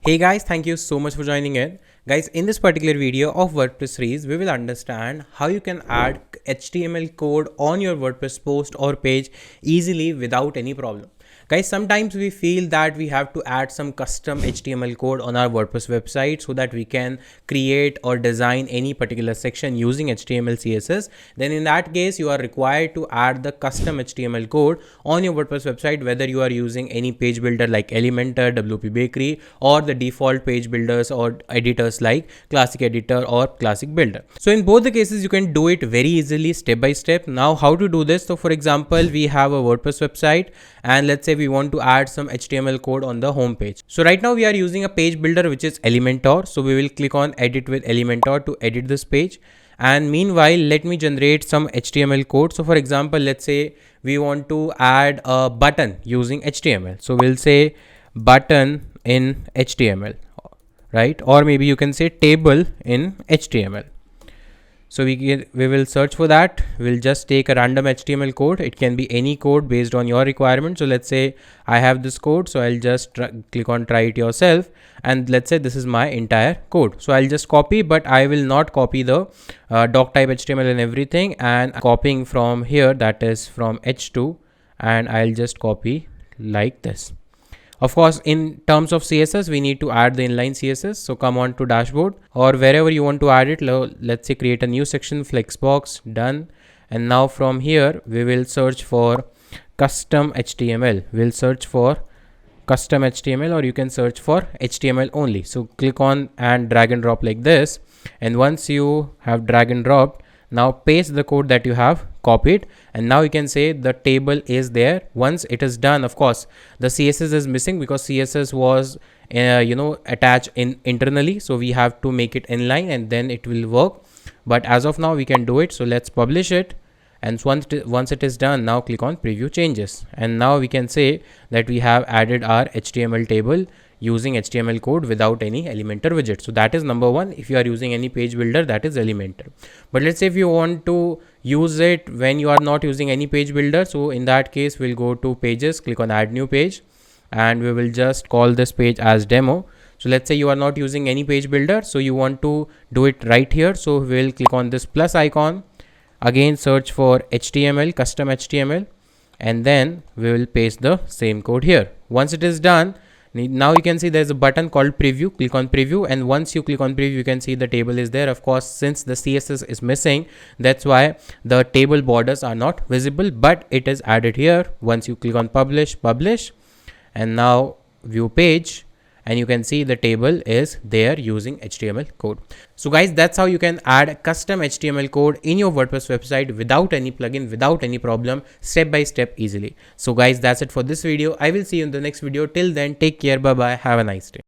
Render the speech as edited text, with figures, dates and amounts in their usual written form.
Hey guys, thank you so much for joining in. Guys, in this particular video of WordPress series, we will understand how you can add HTML code on your WordPress post or page easily without any problem. Guys, sometimes we feel that we have to add some custom HTML code on our WordPress website so that we can create or design any particular section using HTML CSS. Then in that case, you are required to add the custom HTML code on your WordPress website, whether you are using any page builder like Elementor, WP Bakery, or the default page builders or editors like Classic Editor or Classic Builder. So in both the cases, you can do it very easily step by step. Now, how to do this? So for example, we have a WordPress website and let's say we want to add some HTML code on the home page. So right now we are using a page builder, which is Elementor. So we will click on edit with Elementor to edit this page. And meanwhile, let me generate some HTML code. So for example, let's say we want to add a button using HTML. So we'll say button in HTML, right? Or maybe you can say table in HTML. So we will search for that. We'll just take a random HTML code. It can be any code based on your requirement. So let's say I have this code. So I'll just click on try it yourself. And let's say this is my entire code. So I'll just copy, but I will not copy the doc type HTML and everything. And copying from here, that is from H2. And I'll just copy like this. Of course, in terms of CSS, we need to add the inline CSS. So come on to dashboard or wherever you want to add it. Let's say create a new section, flexbox, done. And now from here, we will search for custom HTML. We'll search for custom HTML, or you can search for HTML only. So click on and drag and drop like this. And once you have drag and dropped, now paste the code that you have copied, and now you can say the table is there. Once it is done, of course, the CSS is missing because CSS was attached internally. So we have to make it inline and then it will work. But as of now, we can do it. So let's publish it. And once it is done, now click on preview changes. And now we can say that we have added our HTML table using HTML code without any Elementor widget. So that is number one. If you are using any page builder, that is Elementor. But let's say if you want to use it when you are not using any page builder, so in that case, we'll go to pages, click on add new page, and we will just call this page as demo. So let's say you are not using any page builder, so you want to do it right here. So we'll click on this plus icon, again search for HTML, custom HTML, and then we will paste the same code here. Once it is done, now you can see there's a button called preview. Click on preview, and once you click on preview, you can see the table is there. Of course, since the CSS is missing, that's why the table borders are not visible, but it is added here. Once you click on publish, and now view page, and you can see the table is there using HTML code. So guys, that's how you can add custom HTML code in your WordPress website without any plugin, without any problem, step by step easily. So guys, that's it for this video. I will see you in the next video. Till then, take care. Bye bye. Have a nice day.